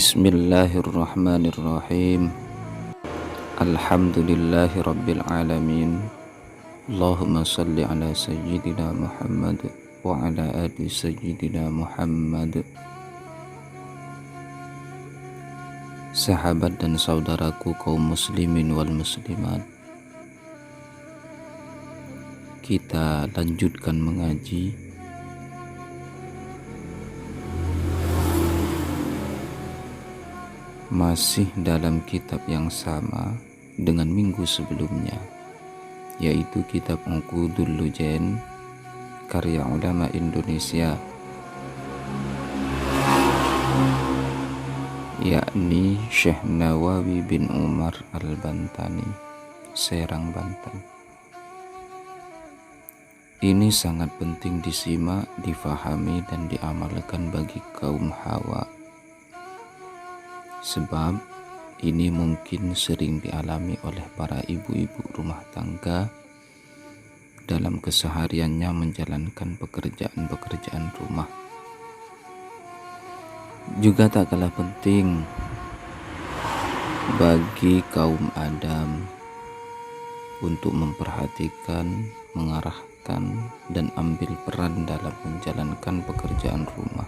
Bismillahirrahmanirrahim. Alhamdulillahi rabbil alamin. Allahumma salli ala sayyidina Muhammad wa ala ali sayyidina Muhammad. Sahabat dan saudaraku kaum muslimin wal muslimat, kita lanjutkan mengaji masih dalam kitab yang sama dengan minggu sebelumnya, yaitu kitab Uqudul Lujain karya ulama Indonesia, yakni Syekh Nawawi bin Umar Al-Bantani, Serang, Banten. Ini sangat penting disimak, difahami dan diamalkan bagi kaum hawa, sebab ini mungkin sering dialami oleh para ibu-ibu rumah tangga dalam kesehariannya menjalankan pekerjaan-pekerjaan rumah. Juga tak kalah penting bagi kaum Adam untuk memperhatikan, mengarahkan, dan ambil peran dalam menjalankan pekerjaan rumah,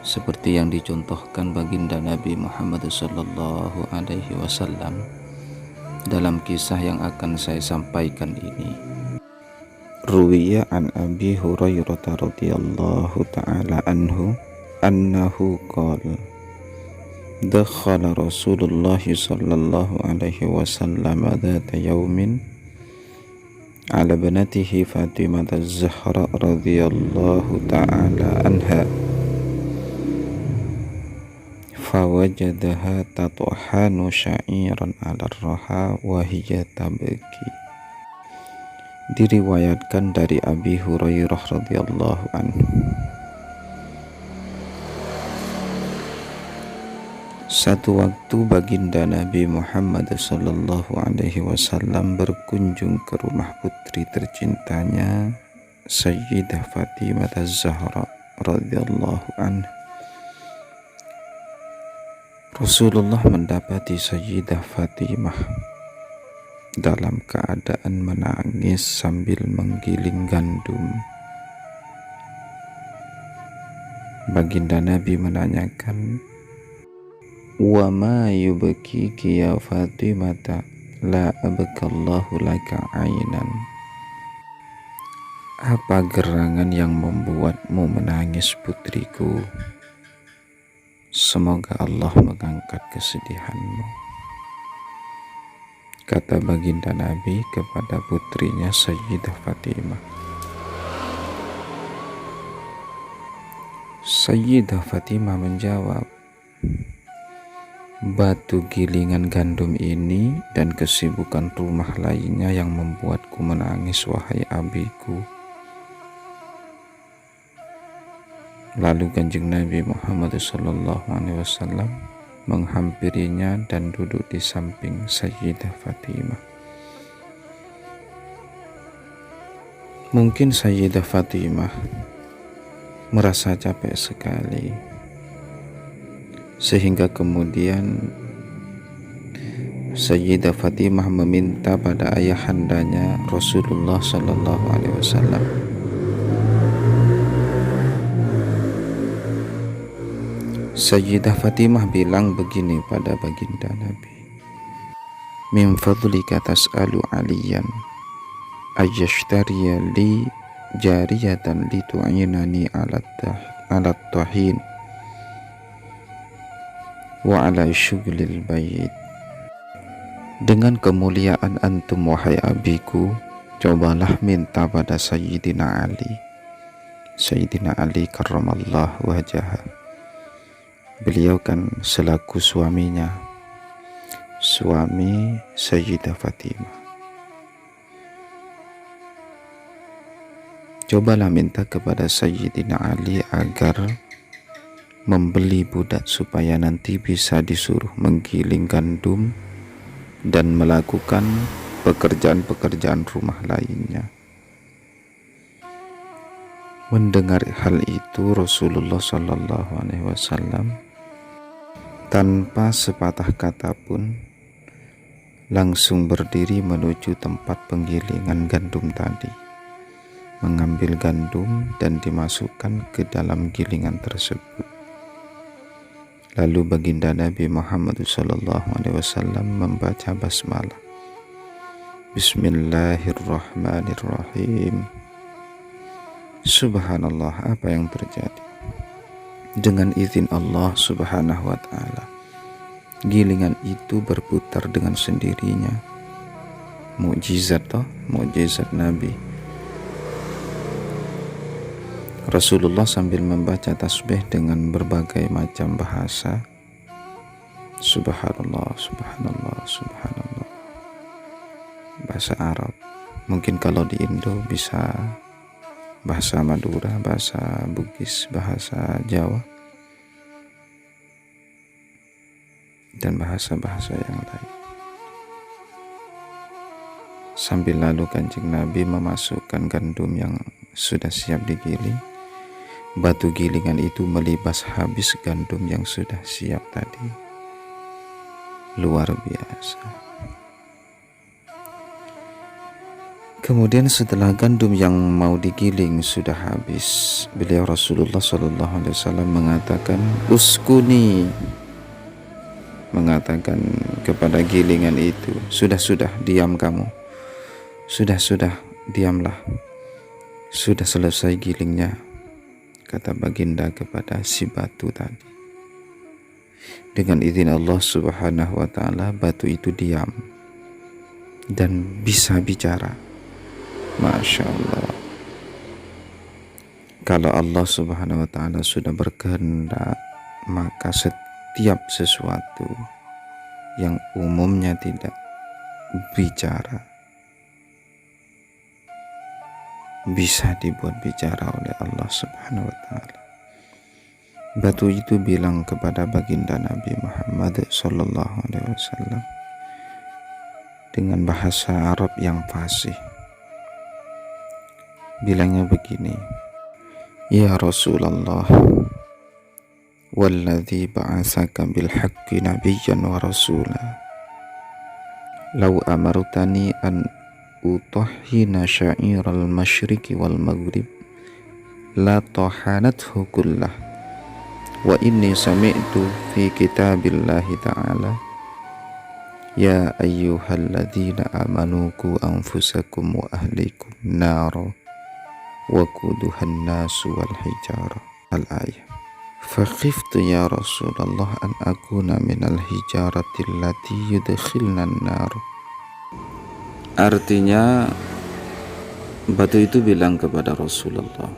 seperti yang dicontohkan baginda Nabi Muhammad SAW dalam kisah yang akan saya sampaikan ini. Ruwiya an Abi Hurairah radhiyallahu ta'ala anhu annahu qala dakhala Rasulullah sallallahu alaihi wasallam dhata yawmin ala banatihi Fatimah az-Zahra radhiyallahu ta'ala anha fawajadaha tatuhanu sya'iran ala raha wa hiya tabki. Diriwayatkan dari Abi Hurairah radhiyallahu anhu, satu waktu baginda Nabi Muhammad sallallahu alaihi wasallam berkunjung ke rumah putri tercintanya Sayyidah Fatimah az-Zahra radhiyallahu anha. Rasulullah mendapati Sayyidah Fatimah dalam keadaan menangis sambil menggiling gandum. Baginda Nabi menanyakan, "Wa ma yubkiki ya Fatimata, la abkallahu laka ainan." Apa gerangan yang membuatmu menangis, putriku? Semoga Allah mengangkat kesedihanmu, kata baginda Nabi kepada putrinya Sayyidah Fatimah. Sayyidah Fatimah menjawab, "Batu gilingan gandum ini dan kesibukan rumah lainnya yang membuatku menangis, wahai abiku." Lalu Kanjeng Nabi Muhammad SAW menghampirinya dan duduk di samping Sayyidah Fatimah. Mungkin Sayyidah Fatimah merasa capek sekali, sehingga kemudian Sayyidah Fatimah meminta pada ayahandanya Rasulullah SAW. Sayyidah Fatimah bilang begini pada baginda Nabi, "Min fadlika tas'alu aliyan ayyashtariya li jariyatan litu'inani ala tahin wa ala syughlil bait." Dengan kemuliaan antum, wahai abiku, cobalah minta pada Sayyidina Ali karramallahu wajhah. Beliau kan selaku suami Sayyidah Fatimah. Cobalah minta kepada Sayyidina Ali agar membeli budak supaya nanti bisa disuruh menggiling gandum dan melakukan pekerjaan-pekerjaan rumah lainnya. Mendengar hal itu, Rasulullah SAW Tanpa sepatah kata pun, langsung berdiri menuju tempat penggilingan gandum tadi, mengambil gandum dan dimasukkan ke dalam gilingan tersebut. Lalu baginda Nabi Muhammad SAW membaca basmalah. Bismillahirrahmanirrahim. Subhanallah, apa yang terjadi? Dengan izin Allah Subhanahu wa ta'ala, gilingan itu berputar dengan sendirinya. Mukjizat Nabi. Rasulullah sambil membaca tasbih dengan berbagai macam bahasa. Subhanallah, subhanallah, subhanallah. Bahasa Arab. Mungkin kalau di Indo bisa bahasa Madura, bahasa Bugis, bahasa Jawa, dan bahasa-bahasa yang lain. Sambil lalu Kanjeng Nabi memasukkan gandum yang sudah siap digiling. Batu gilingan itu melibas habis gandum yang sudah siap tadi. Luar biasa. Kemudian setelah gandum yang mau digiling sudah habis, beliau Rasulullah SAW mengatakan, uskuni, mengatakan kepada gilingan itu, sudah diam kamu, sudah diamlah, sudah selesai gilingnya, kata baginda kepada si batu tadi. Dengan izin Allah Subhanahu wa ta'ala, batu itu diam dan bisa bicara. Masya Allah. Kalau Allah Subhanahu wa ta'ala sudah berkehendak, maka setiap sesuatu yang umumnya tidak bicara bisa dibuat bicara oleh Allah Subhanahu wa ta'ala. Batu itu bilang kepada baginda Nabi Muhammad sallallahu alaihi wasallam dengan bahasa Arab yang fasih. Bilangnya begini, ya Rasulullah, walladzi ba'atsaka bil haqqi nabiyyan wa rasula, law amartani an utahhina sya'iral masyriqi wal maghrib la tahanathu kullah, wa inni sami'tu fi kitabillahi ta'ala, ya ayyuhalladzina amanu qu anfusakum wa ahlikum nara wa quduhan nasu wal hijarah. Al-ayah. Fakhiftu ya Rasulullah an akuna minal hijarati allati yudkhilna an-nar. Artinya, batu itu bilang kepada Rasulullah,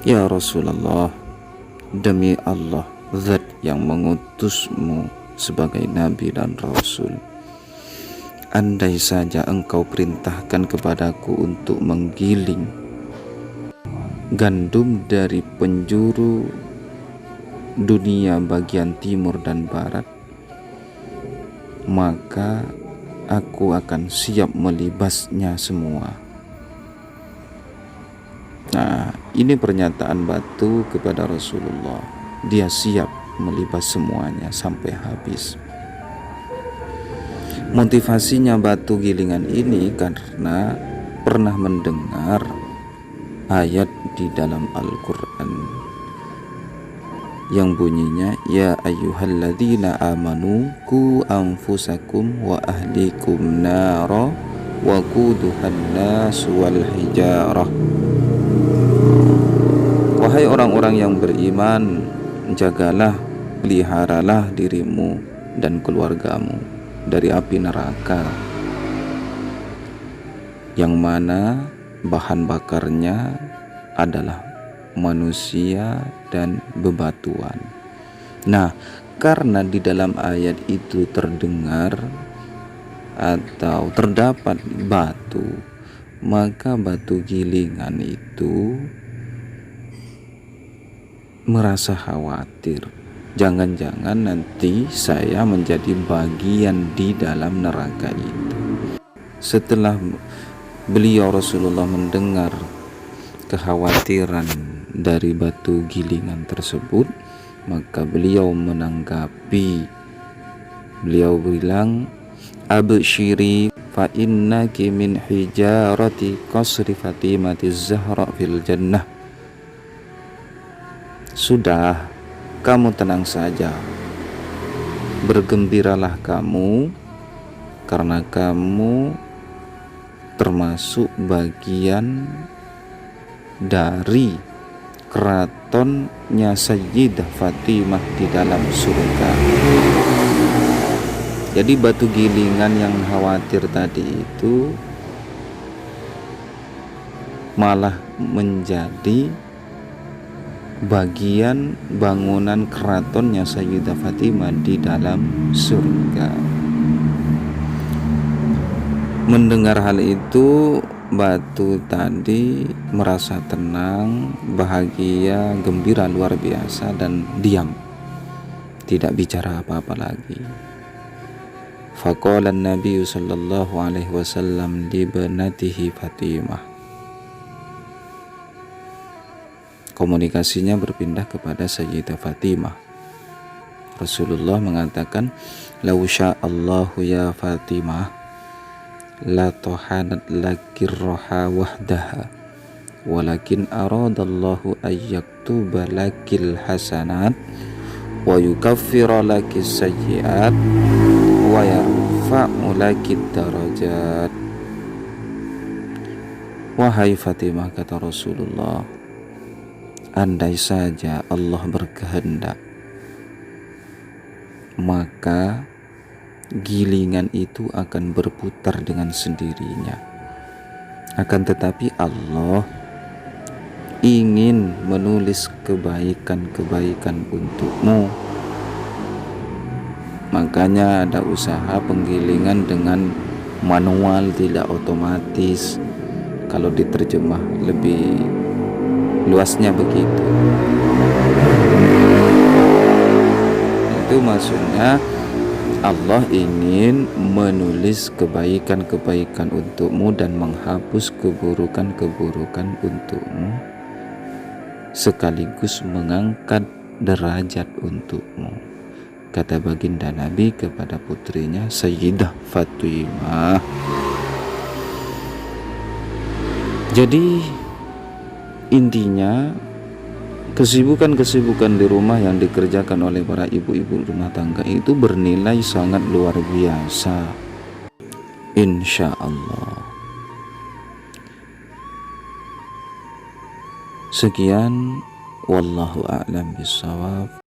ya Rasulullah, demi Allah, zat yang mengutusmu sebagai nabi dan rasul, andai saja engkau perintahkan kepadaku untuk menggiling gandum dari penjuru dunia bagian timur dan barat, maka aku akan siap melibasnya semua. Nah, ini pernyataan batu kepada Rasulullah. Dia siap melibas semuanya sampai habis. Motivasinya batu gilingan ini karena pernah mendengar ayat di dalam Al-Quran yang bunyinya, ya ayyuhalladzina amanu qu anfusakum wa ahlikum nara wa quduhan nasu wal hijarah. Wahai orang-orang yang beriman, jagalah, peliharalah dirimu dan keluargamu dari api neraka, yang mana bahan bakarnya adalah manusia dan bebatuan. Nah, karena di dalam ayat itu terdengar atau terdapat batu, maka batu gilingan itu merasa khawatir, jangan-jangan nanti saya menjadi bagian di dalam neraka itu. Setelah beliau Rasulullah mendengar kekhawatiran dari batu gilingan tersebut, Maka beliau menanggapi, beliau bilang, absyiri fa innaki min hijarati qasri Fatimati Zahra fil jannah. Sudah, kamu tenang saja, bergembiralah kamu, karena kamu termasuk bagian dari keratonnya Sayyidah Fatimah di dalam surga. Jadi batu gilingan yang khawatir tadi itu malah menjadi bagian bangunan keratonnya Sayyidah Fatimah di dalam surga. Mendengar hal itu, batu tadi merasa tenang, bahagia, gembira luar biasa, dan diam, tidak bicara apa-apa lagi. Faqala Nabi sallallahu alaihi wasallam li banatihi Fatimah. Komunikasinya berpindah kepada Sayyidah Fatimah. Rasulullah mengatakan, "Lau sya'allahu ya Fatimah la tohanat laki roha wahdaha, walakin aradallahu ayyaktuba lakil hasanat wa yukaffira laki sayyiat wa yarfa'u laki darajat." Wahai Fatimah, kata Rasulullah, andai saja Allah berkehendak, maka gilingan itu akan berputar dengan sendirinya. Akan tetapi Allah ingin menulis kebaikan-kebaikan untukmu. Makanya ada usaha penggilingan dengan manual, tidak otomatis. Kalau diterjemah lebih luasnya begitu. Itu maksudnya Allah ingin menulis kebaikan-kebaikan untukmu dan menghapus keburukan-keburukan untukmu, sekaligus mengangkat derajat untukmu, kata baginda Nabi kepada putrinya Sayyidah Fatimah. Jadi intinya, kesibukan-kesibukan di rumah yang dikerjakan oleh para ibu-ibu rumah tangga itu bernilai sangat luar biasa, insya Allah. Sekian, wallahu a'lam bishawab.